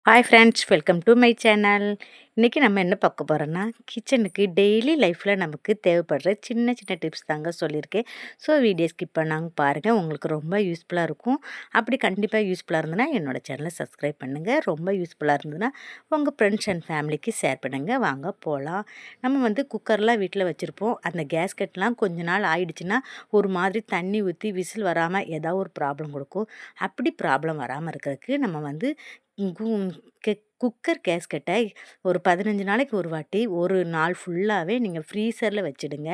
Hi friends, welcome to my channel. இன்றைக்கி நம்ம என்ன பார்க்க போகிறோன்னா, கிச்சனுக்கு டெய்லி லைஃப்பில் நமக்கு தேவைப்படுற சின்ன சின்ன டிப்ஸ் தாங்க சொல்லியிருக்கேன். ஸோ வீடியோ ஸ்கிப் பண்ணாங்க பாருங்கள், உங்களுக்கு ரொம்ப யூஸ்ஃபுல்லாக இருக்கும். அப்படி கண்டிப்பாக யூஸ்ஃபுல்லாக இருந்ததுன்னா என்னோடய சேனலை சப்ஸ்கிரைப் பண்ணுங்கள். ரொம்ப யூஸ்ஃபுல்லாக இருந்ததுன்னா உங்கள் ஃப்ரெண்ட்ஸ் அண்ட் ஃபேமிலிக்கு ஷேர் பண்ணுங்கள். வாங்க போகலாம். நம்ம குக்கர்லாம் வீட்டில் வச்சுருப்போம். அந்த கேஸ்கெட்லாம் கொஞ்ச நாள் ஆயிடுச்சுன்னா ஒரு மாதிரி தண்ணி ஊற்றி விசில் வராமல் ஏதாவது ஒரு ப்ராப்ளம் கொடுக்கும். அப்படி ப்ராப்ளம் வராமல் இருக்கிறதுக்கு நம்ம கும் கெ குக்கர் கேஸ்கெட்டை ஒரு 15 நாளைக்கு ஒரு வாட்டி ஒரு நாள் ஃபுல்லாகவே நீங்கள் ஃப்ரீசரில் வச்சுடுங்க.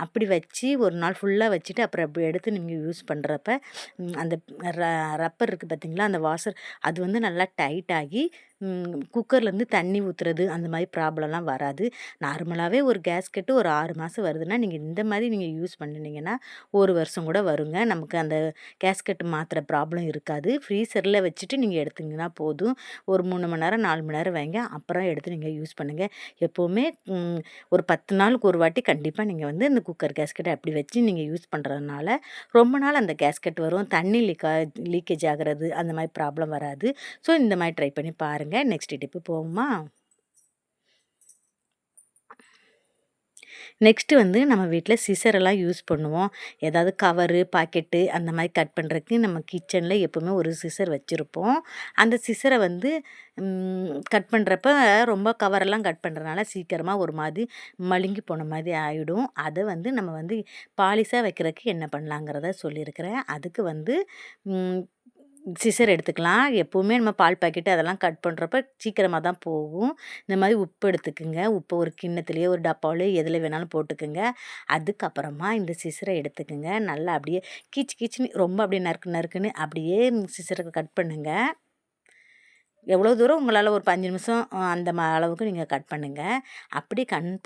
அப்படி வச்சு ஒரு நாள் ஃபுல்லாக வச்சுட்டு அப்புறம் அப்படி எடுத்து நீங்கள் யூஸ் பண்ணுறப்ப அந்த ரப்பர் இருக்குது பார்த்தீங்களா, அந்த வாஷர் அது நல்லா டைட் ஆகி குக்கர்லேருந்து தண்ணி ஊற்றுறது அந்த மாதிரி ப்ராப்ளம்லாம் வராது. நார்மலாகவே ஒரு கேஸ்கெட்டு ஒரு 6 மாதம் வருதுன்னா நீங்கள் இந்த மாதிரி நீங்கள் யூஸ் பண்ணினீங்கன்னா 1 வருஷம் கூட வருங்க. நமக்கு அந்த கேஸ்கெட் மாற்றுற ப்ராப்ளம் இருக்காது. ஃப்ரீசரில் வச்சுட்டு நீங்கள் எடுத்தீங்கன்னா போதும். ஒரு 3 மணி நேரம் 4 மணி நேரம் வைங்க, அப்புறம் எடுத்து நீங்கள் யூஸ் பண்ணுங்கள். எப்போவுமே ஒரு 10 நாளுக்கு ஒரு வாட்டி கண்டிப்பாக நீங்கள் இந்த குக்கர் கேஸ்கெட்டை அப்படி வச்சு நீங்கள் யூஸ் பண்ணுறதுனால ரொம்ப நாள் அந்த கேஸ்கெட் வரும். தண்ணி லீக்கேஜ் ஆகிறது அந்த மாதிரி ப்ராப்ளம் வராது. ஸோ இந்த மாதிரி ட்ரை பண்ணி பாருங்கள். நெக்ஸ்ட் டிப்பு போவோமா? நெக்ஸ்ட்டு நம்ம வீட்டில் சிசரெல்லாம் யூஸ் பண்ணுவோம். ஏதாவது கவரு, பாக்கெட்டு அந்த மாதிரி கட் பண்ணுறதுக்கு நம்ம கிச்சனில் எப்போவுமே ஒரு சிசர் வச்சுருப்போம். அந்த சிசரை கட் பண்ணுறப்ப ரொம்ப கவரெல்லாம் கட் பண்ணுறதுனால சீக்கிரமாக ஒரு மாதிரி மழுங்கி போன மாதிரி ஆகிடும். அதை நம்ம பாலிஷாக வைக்கிறதுக்கு என்ன பண்ணலாங்கிறத சொல்லியிருக்கிறேன். அதுக்கு சிசர் எடுத்துக்கலாம். எப்போவுமே நம்ம பால் பாக்கெட்டு அதெல்லாம் கட் பண்ணுறப்ப சீக்கிரமாக தான் போகும். இந்த மாதிரி உப்பு எடுத்துக்குங்க. உப்பு ஒரு கிண்ணத்துலேயோ ஒரு டப்பாவிலையோ எதில் வேணாலும் போட்டுக்குங்க. அதுக்கப்புறமா இந்த சிசரை எடுத்துக்குங்க. நல்லா அப்படியே கீச்சு கீச்சுன்னு ரொம்ப அப்படியே நறுக்கு நறுக்குன்னு அப்படியே சிசரை கட் பண்ணுங்கள். எவ்வளோ தூரம் உங்களால் ஒரு 5 நிமிஷம் அந்த அளவுக்கு நீங்கள் கட் பண்ணுங்கள். அப்படி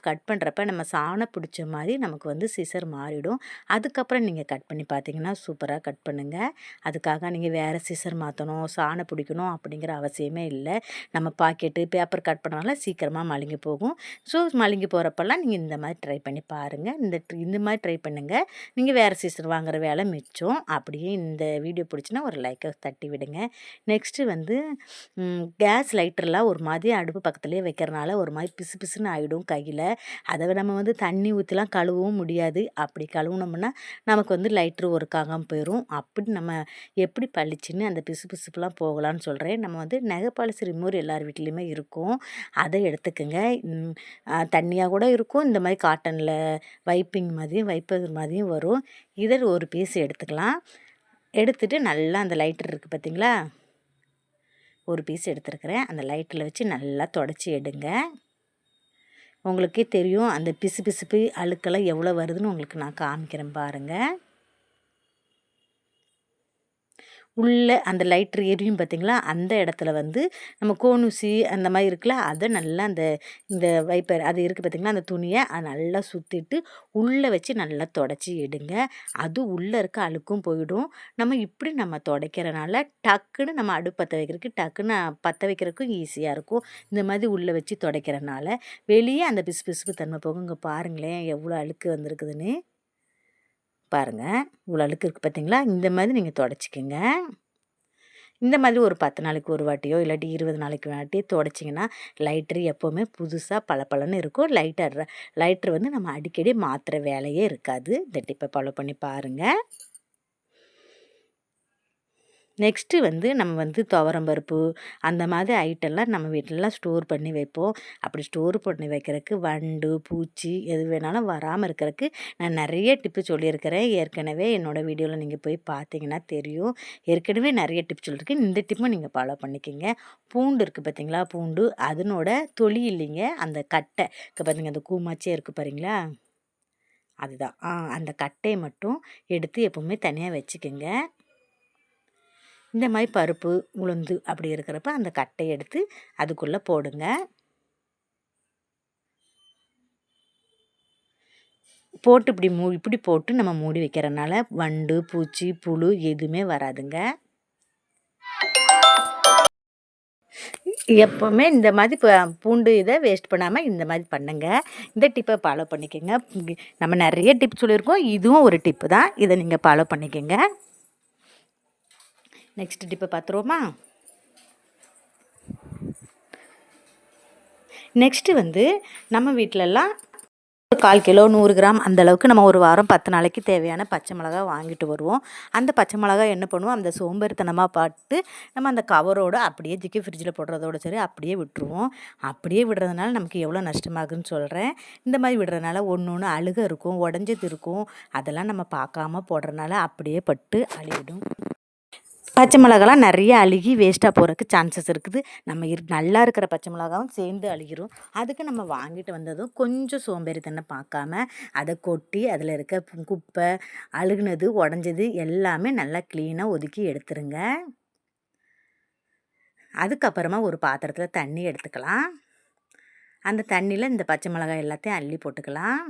கட் பண்ணுறப்ப நம்ம சாணம் பிடிச்ச மாதிரி நமக்கு சிசர் மாறிடும். அதுக்கப்புறம் நீங்கள் கட் பண்ணி பார்த்தீங்கன்னா சூப்பராக கட் பண்ணுங்கள். அதுக்காக நீங்கள் வேறு சிசர் மாற்றணும், சாணம் பிடிக்கணும் அப்படிங்கிற அவசியமே இல்லை. நம்ம பாக்கெட்டு, பேப்பர் கட் பண்ணனால சீக்கிரமாக மழுங்கி போகும். ஸோ மழுங்கி போகிறப்பெல்லாம் நீங்கள் இந்த மாதிரி ட்ரை பண்ணி பாருங்கள். இந்த மாதிரி ட்ரை பண்ணுங்கள். நீங்கள் வேறு சிசர் வாங்குகிற வேலை மிச்சம். அப்படியே இந்த வீடியோ பிடிச்சின்னா ஒரு லைக்கை தட்டி விடுங்க. நெக்ஸ்ட்டு கேஸ் லைட்டர்லாம் ஒரு மாதிரி அடுப்பு பக்கத்துலேயே வைக்கிறனால ஒரு மாதிரி பிசு பிசுன்னு ஆகிடும் கையில். அதை நம்ம தண்ணி ஊற்றிலாம் கழுவவும் முடியாது. அப்படி கழுவுனோம்னா நமக்கு லைட்ரு ஒர்க் ஆகாமல் போயிடும். அப்படி நம்ம எப்படி பளிச்சுன்னு அந்த பிசு பிசுப்புலாம் போகலான்னு சொல்கிறேன். நம்ம நெகை பாலிஷ் ரிமூவர் எல்லார் வீட்லேயுமே இருக்கும். அதை எடுத்துக்கோங்க. தண்ணியாக கூட இருக்கும். இந்த மாதிரி காட்டனில் வைப்பது மாதிரியும் வரும். இதில் ஒரு பீஸ் எடுத்துக்கலாம். எடுத்துட்டு நல்லா அந்த லைட்டர் இருக்குது பார்த்தீங்களா, ஒரு பீஸ் எடுத்துருக்கிறேன். அந்த லைட்டரில் வச்சு நல்லா தொடச்சி எடுங்க. உங்களுக்கே தெரியும் அந்த பிசு பிசுப்பு அழுக்கெல்லாம் எவ்வளோ வருதுன்னு உங்களுக்கு நான் காமிக்கிறேன் பாருங்கள். உள்ளே அந்த லைட்ரு எரியும் பார்த்தீங்களா, அந்த இடத்துல நம்ம கோனூசி அந்த மாதிரி இருக்குல்ல, அதை நல்லா இந்த வைப்பர் அது இருக்குது பார்த்தீங்களா, அந்த துணியை அதை நல்லா சுற்றிட்டு உள்ளே வச்சு நல்லா தொடச்சி எடுங்க. அது உள்ளே இருக்க அழுக்கும் போயிடும். நம்ம துடைக்கிறனால டக்குன்னு நம்ம அடுப்பு பற்ற வைக்கிறதுக்கு டக்குன்னு பற்ற வைக்கிறதுக்கும் ஈஸியாக இருக்கும். இந்த மாதிரி உள்ளே வச்சு துடைக்கிறனால வெளியே அந்த பிசு பிசுப்பு தன்மை போகும். இங்கே பாருங்களேன் எவ்வளோ அழுக்கு வந்திருக்குதுன்னு. பாருங்கள் இவ்வளோ அழுக்கு இருக்குது பார்த்தீங்களா, இந்த மாதிரி நீங்கள் துடைச்சிக்கங்க. இந்த மாதிரி ஒரு 10 நாளைக்கு ஒரு வாட்டியோ இல்லாட்டி 20 நாளைக்கு வாட்டி துடைச்சிங்கன்னா லைட்ரு எப்போவுமே புதுசாக பளபளன்னு இருக்கும். லைட்ரு நம்ம அடிக்கடி மாற்றுற வேலையே இருக்காது. இந்த டிப்பை ஃபாலோ பண்ணி பாருங்கள். நெக்ஸ்ட்டு நம்ம துவரம்பருப்பு அந்த மாதிரி ஐட்டம்லாம் நம்ம வீட்டிலலாம் ஸ்டோர் பண்ணி வைப்போம். அப்படி ஸ்டோர் பண்ணி வைக்கிறதுக்கு வண்டு, பூச்சி எது வேணாலும் வராமல் இருக்கிறதுக்கு நான் நிறைய டிப்பு சொல்லியிருக்கிறேன். ஏற்கனவே என்னோடய வீடியோவில் நீங்கள் போய் பார்த்தீங்கன்னா தெரியும். ஏற்கனவே நிறைய டிப் சொல்லியிருக்கேன். இந்த டிப்பும் நீங்கள் ஃபாலோ பண்ணிக்கோங்க. பூண்டு இருக்குது பார்த்தீங்களா, பூண்டு அதனோட தொலி இல்லைங்க, அந்த கட்டை பார்த்தீங்க, அந்த கூமாச்சே இருக்குது பாருங்களா, அதுதான். அந்த கட்டையை மட்டும் எடுத்து எப்போவுமே தனியாக வச்சுக்கோங்க. இந்த மாதிரி பருப்பு, உளுந்து அப்படி இருக்கிறப்ப அந்த கட்டையை எடுத்து அதுக்குள்ளே போடுங்க. போட்டு இப்படி போட்டு நம்ம மூடி வைக்கிறனால வண்டு, பூச்சி, புழு எதுவுமே வராதுங்க. எப்போவுமே இந்த மாதிரி பூண்டு இதை வேஸ்ட் பண்ணாமல் இந்த மாதிரி பண்ணுங்க. இந்த டிப்பை ஃபாலோ பண்ணிக்கோங்க. நம்ம நிறைய டிப் சொல்லியிருக்கோம். இதுவும் ஒரு டிப்பு தான். இதை நீங்கள் ஃபாலோ பண்ணிக்கோங்க. நெக்ஸ்ட் டிப்பை பார்த்துருவோமா? நெக்ஸ்ட்டு வந்து நம்ம வீட்டிலலாம் ஒரு 1/4 கிலோ 100 கிராம் அந்தளவுக்கு நம்ம ஒரு வாரம் 10 நாளைக்கு தேவையான பச்சை மிளகா வாங்கிட்டு வருவோம். அந்த பச்சை மிளகா என்ன பண்ணுவோம், அந்த சோம்பேறித்தனமாக பார்த்து நம்ம அந்த கவரோடு அப்படியே தூக்கி ஃப்ரிட்ஜில் போடுறதோட சரி அப்படியே விட்டுருவோம். அப்படியே விடுறதுனால நமக்கு எவ்வளோ நஷ்டமாகுதுன்னு சொல்கிறேன். இந்த மாதிரி விடுறதுனால ஒன்று ஒன்று அழுக இருக்கும், உடஞ்சது இருக்கும், அதெல்லாம் நம்ம பார்க்காம போடுறதுனால அப்படியே பட்டு அழிவிடும். பச்சை மிளகாலாம் நிறைய அழுகி வேஸ்ட்டாக போகிறதுக்கு சான்சஸ் இருக்குது. நம்ம நல்லா இருக்கிற பச்சை மிளகாவும் சேர்ந்து அழுகிரும். அதுக்கு நம்ம வாங்கிட்டு வந்ததும் கொஞ்சம் சோம்பேறித்தனம் பார்க்காம அதை கொட்டி அதில் இருக்க குப்பை, அழுகுனது, உடஞ்சது எல்லாமே நல்லா க்ளீனாக ஒதுக்கி எடுத்துருங்க. அதுக்கப்புறமா ஒரு பாத்திரத்தில் தண்ணி எடுத்துக்கலாம். அந்த தண்ணியில் இந்த பச்சை மிளகாய் எல்லாத்தையும் அள்ளி போட்டுக்கலாம்.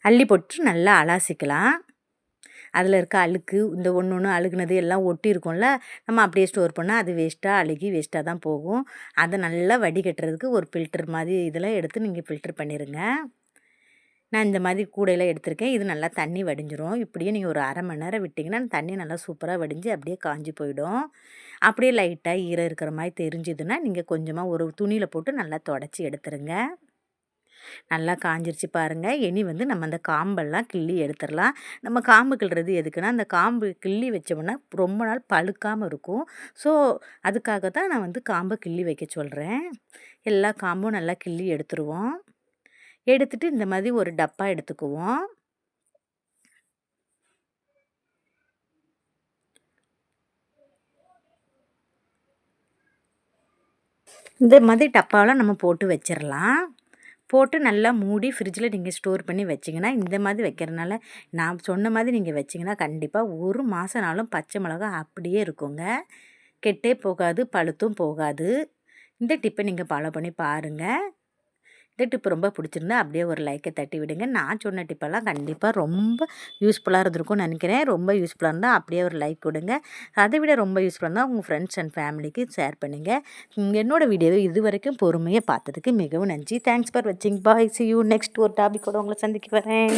அள்ளி போட்டு நல்லா அலாசிக்கலாம். அதில் இருக்க அழுக்கு இந்த ஒன்று ஒன்று அழுகுனது எல்லாம் ஒட்டி இருக்கும்ல, நம்ம அப்படியே ஸ்டோர் பண்ணால் அது வேஸ்ட்டாக அழுகி வேஸ்ட்டாக தான் போகும். அதை நல்லா வடிகட்டுறதுக்கு ஒரு ஃபில்டர் மாதிரி இதில் எடுத்து நீங்கள் ஃபில்டர் பண்ணிடுங்க. நான் இந்த மாதிரி கூடையில் எடுத்திருக்கேன். இது நல்லா தண்ணி வடிஞ்சிரும். இப்படியே நீங்கள் ஒரு 1/2 மணி நேரம் விட்டிங்கன்னா தண்ணி நல்லா சூப்பராக வடிஞ்சு அப்படியே காஞ்சி போயிடும். அப்படியே லைட்டாக ஈரம் இருக்கிற மாதிரி தெரிஞ்சுதுன்னா நீங்கள் கொஞ்சமாக ஒரு துணியில் போட்டு நல்லா தொடச்சி எடுத்துருங்க. நல்லா காஞ்சிருச்சு பாருங்கள். இனி வந்து நம்ம அந்த காம்பெல்லாம் கிள்ளி எடுத்துடலாம். நம்ம காம்பு கிள்ளுறது எதுக்குன்னா, அந்த காம்பு கிள்ளி வச்சோம்னா ரொம்ப நாள் பழுக்காமல் இருக்கும். ஸோ அதுக்காக தான் நான் வந்து காம்பை கிள்ளி வைக்க சொல்கிறேன். எல்லா காம்பும் நல்லா கிள்ளி எடுத்துருவோம். எடுத்துட்டு இந்த மாதிரி ஒரு டப்பா எடுத்துக்குவோம். இந்த மாதிரி டப்பாவெலாம் நம்ம போட்டு வச்சிடலாம். போட்டு நல்லா மூடி ஃப்ரிட்ஜில் நீங்கள் ஸ்டோர் பண்ணி வச்சிங்கன்னா, இந்த மாதிரி வைக்கிறனால நான் சொன்ன மாதிரி நீங்கள் வச்சிங்கன்னா கண்டிப்பாக 1 மாதம்னாலும் பச்சை மிளகா அப்படியே இருக்குங்க. கெட்டே போகாது, பழுத்தும் போகாது. இந்த டிப்பை நீங்கள் ஃபாலோ பண்ணி பாருங்கள். இந்த டிப்பு ரொம்ப பிடிச்சிருந்தா அப்படியே ஒரு லைக்கை தட்டி விடுங்க. நான் சொன்ன டிப்பெல்லாம் கண்டிப்பாக ரொம்ப யூஸ்ஃபுல்லாக இருந்திருக்கும்னு நினைக்கிறேன். ரொம்ப யூஸ்ஃபுல்லாக இருந்தால் அப்படியே ஒரு லைக் கொடுங்க. அதை விட ரொம்ப யூஸ்ஃபுல்லாக இருந்தால் உங்கள் ஃப்ரெண்ட்ஸ் அண்ட் ஃபேமிலிக்கு ஷேர் பண்ணுங்கள். என்னோடய வீடியோவை இது வரைக்கும் பொறுமையாக பார்த்ததுக்கு மிகவும் நன்றி. தேங்க்ஸ் ஃபார் வாட்சிங். பாய். சி யூ நெக்ஸ்ட் ஒரு டாபிக்கோட உங்களை சந்திக்க வரேன்.